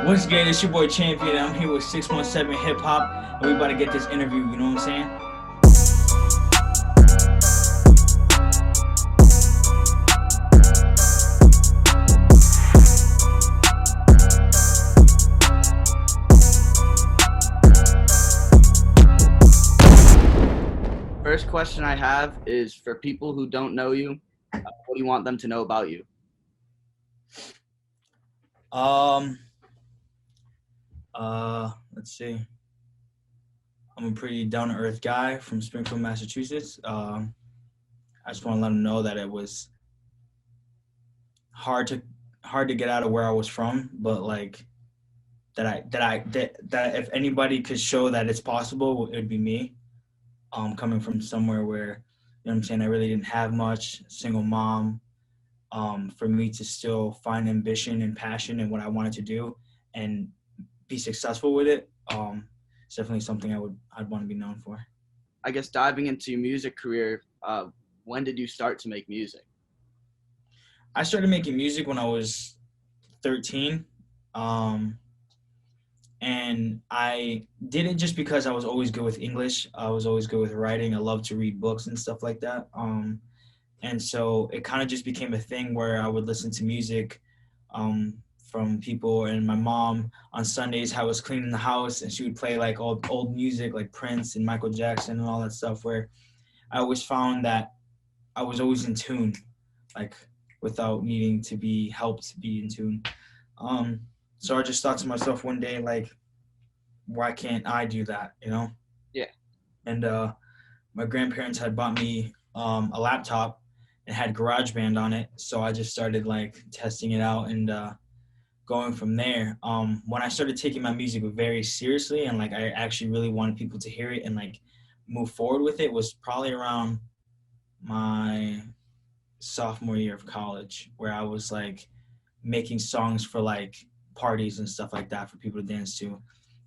What's good? It's your boy Champion. I'm here with 617 Hip Hop, and we about to get this interview. You know what I'm saying? First question I have is for people who don't know you, what do you want them to know about you? Um. Let's see. I'm a pretty down to earth guy from Springfield, Massachusetts. I just want to let them know that it was hard to hard to get out of where I was from, but like that if anybody could show that it's possible, it would be me. Coming from somewhere where, you know what I'm saying, I really didn't have much, single mom. For me to still find ambition and passion in what I wanted to do and be successful with it, it's definitely something I'd want to be known for. I guess diving into your music career, when did you start to make music? I started making music when I was 13. And I did it just because I was always good with English. I was always good with writing. I love to read books and stuff like that. And so it kind of just became a thing where I would listen to music from people, and my mom on Sundays, I was cleaning the house, and she would play like old music like Prince and Michael Jackson and all that stuff, where I always found that I was always in tune, like without needing to be helped to be in tune. So I just thought to myself one day, like, why can't I do that, you know? Yeah. And my grandparents had bought me a laptop and had GarageBand on it, so I just started like testing it out and going from there. When I started taking my music very seriously and like I actually really wanted people to hear it and like move forward with it was probably around my sophomore year of college, where I was like making songs for like parties and stuff like that for people to dance to.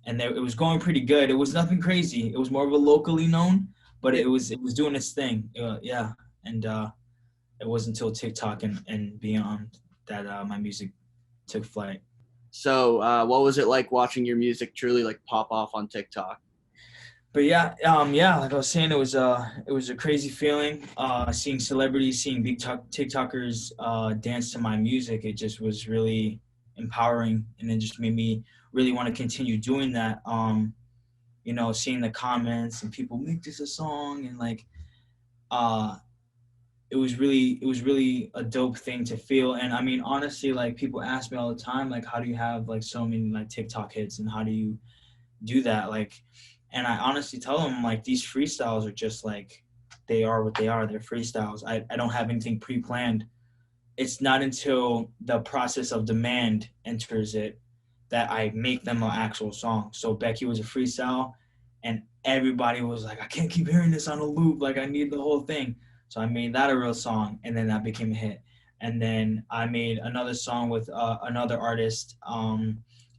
And it was going pretty good. It was nothing crazy. It was more of a locally known, but it was doing its thing. Yeah, and it wasn't until TikTok and beyond that my music took flight. So, what was it like watching your music truly like pop off on TikTok? But yeah, like I was saying, it was a crazy feeling. Seeing celebrities, seeing big TikTokers dance to my music, it just was really empowering, and it just made me really want to continue doing that. Seeing the comments and people make this a song, and like, uh, it was really a dope thing to feel. And I mean, honestly, like people ask me all the time, like, how do you have like so many like TikTok hits, and how do you do that? Like, and I honestly tell them like these freestyles are just like they are what they are. They're freestyles. I don't have anything pre-planned. It's not until the process of demand enters it that I make them an actual song. So Becky was a freestyle, and everybody was like, I can't keep hearing this on a loop. Like, I need the whole thing. So I made that a real song, and then that became a hit. And then I made another song with another artist, and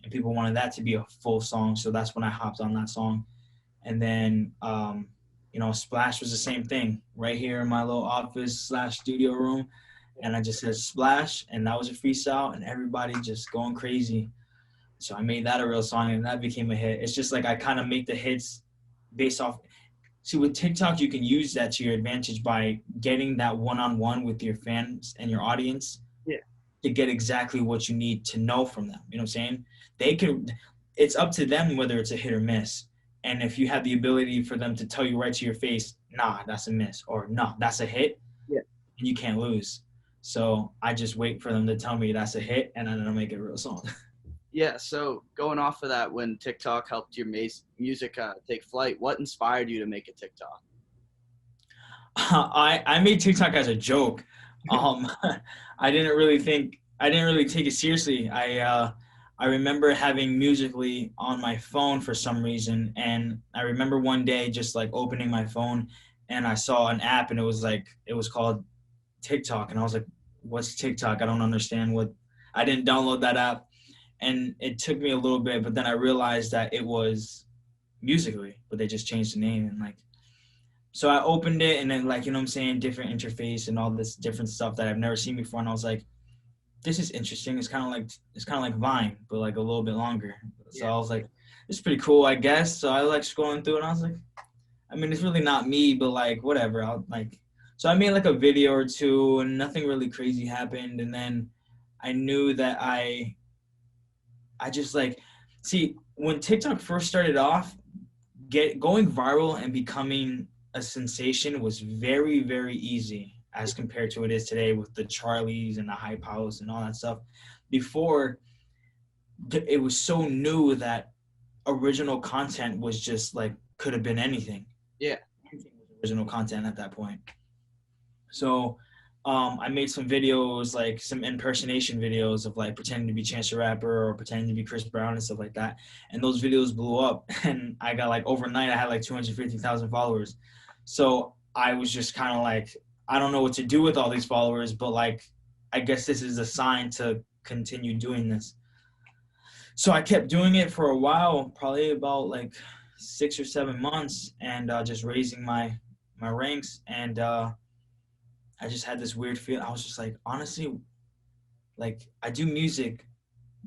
people wanted that to be a full song. So that's when I hopped on that song. And then, Splash was the same thing right here in my little office slash studio room. And I just said Splash, and that was a freestyle, and everybody just going crazy. So I made that a real song, and that became a hit. It's just like I kind of make the hits based off. See, with TikTok, you can use that to your advantage by getting that one-on-one with your fans and your audience Yeah. to get exactly what you need to know from them. You know what I'm saying? They can. It's up to them whether it's a hit or miss. And if you have the ability for them to tell you right to your face, nah, that's a miss, or nah, that's a hit, Yeah. and you can't lose. So I just wait for them to tell me that's a hit, and then I'll make it a real song. Yeah. So, going off of that, when TikTok helped your music take flight, what inspired you to make a TikTok? I made TikTok as a joke. Um, I didn't really take it seriously. I remember having Musically on my phone for some reason, and I remember one day just like opening my phone, and I saw an app, and it was called TikTok, and I was like, "What's TikTok? I don't understand what." I didn't download that app, and it took me a little bit, but then I realized that it was Musically, but they just changed the name, and like, so I opened it, and then like, you know what I'm saying, different interface and all this different stuff that I've never seen before, and I was like, this is interesting. It's kind of like Vine, but like a little bit longer. So Yeah. I was like, it's pretty cool, I guess. So I like scrolling through, and I was like, I mean, it's really not me, but like whatever. I'll like. So I made like a video or two, and nothing really crazy happened. And then I knew that I just like see when TikTok first started off, going viral and becoming a sensation was very, very easy as compared to what it is today with the Charlies and the Hype House and all that stuff. Before, it was so new that original content was just like could have been anything. Yeah. Anything was original content at that point. So I made some videos, like some impersonation videos of like pretending to be Chance the Rapper or pretending to be Chris Brown and stuff like that. And those videos blew up, and I got like overnight, I had like 250,000 followers. So I was just kind of like, I don't know what to do with all these followers, but like, I guess this is a sign to continue doing this. So I kept doing it for a while, probably about like 6 or 7 months, and just raising my ranks. And I just had this weird feel. I was just like, honestly, like I do music,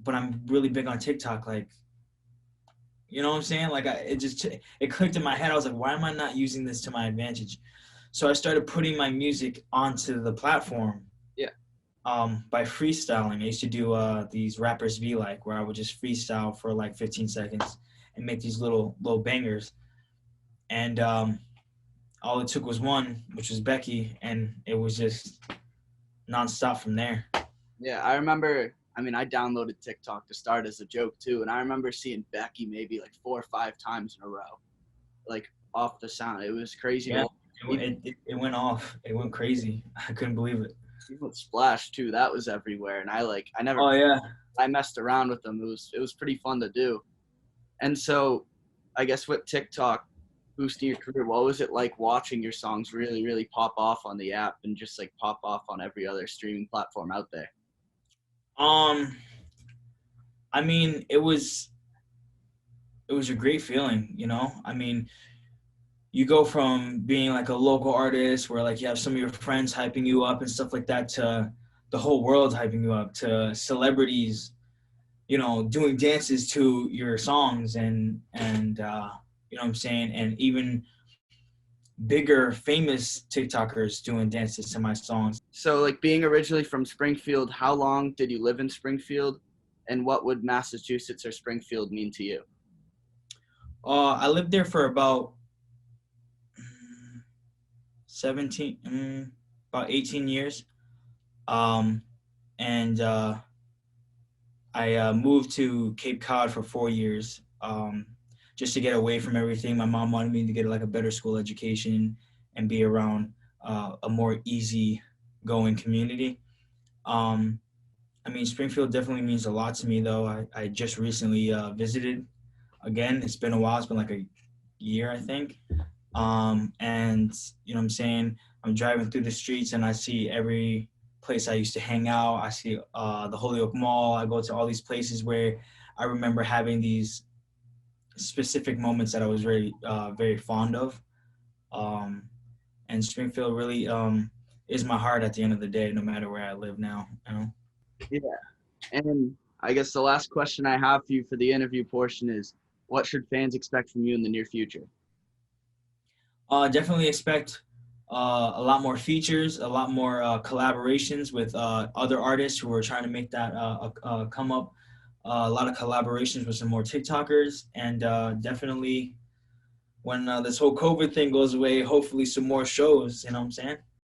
but I'm really big on TikTok. Like, you know what I'm saying? Like, it clicked in my head. I was like, why am I not using this to my advantage? So I started putting my music onto the platform. Yeah. By freestyling. I used to do these rappers be like, where I would just freestyle for like 15 seconds and make these little bangers. And all it took was one, which was Becky, and it was just nonstop from there. Yeah, I remember. I mean, I downloaded TikTok to start as a joke too, and I remember seeing Becky maybe like 4 or 5 times in a row, like off the sound. It was crazy. Yeah, it went off. It went crazy. I couldn't believe it. Even with Splash too, that was everywhere, and I never. Oh yeah. I messed around with them. It was pretty fun to do. And so, I guess with TikTok boosting your career, what was it like watching your songs really, really pop off on the app and just like pop off on every other streaming platform out there? Um, I mean, it was a great feeling, you know? I mean, you go from being like a local artist where like you have some of your friends hyping you up and stuff like that to the whole world hyping you up, to celebrities, you know, doing dances to your songs, and you know what I'm saying, and even bigger famous TikTokers doing dances to my songs. So, like being originally from Springfield, how long did you live in Springfield, and what would Massachusetts or Springfield mean to you? I lived there for about 17, about 18 years. Um, and I moved to Cape Cod for 4 years, just to get away from everything. My mom wanted me to get like a better school education and be around a more easy going community. Um, I mean, Springfield definitely means a lot to me, though. I just recently visited again. It's been a while. It's been like a year, I think. And you know what I'm saying? I'm driving through the streets and I see every place I used to hang out. I see the Holyoke Mall. I go to all these places where I remember having these specific moments that I was very, very fond of. Um, and Springfield really is my heart at the end of the day, no matter where I live now. You know? Yeah. And I guess the last question I have for you for the interview portion is, what should fans expect from you in the near future? Definitely expect a lot more features, a lot more collaborations with other artists who are trying to make that come up. A lot of collaborations with some more TikTokers, and definitely when this whole COVID thing goes away, hopefully some more shows. You know what I'm saying?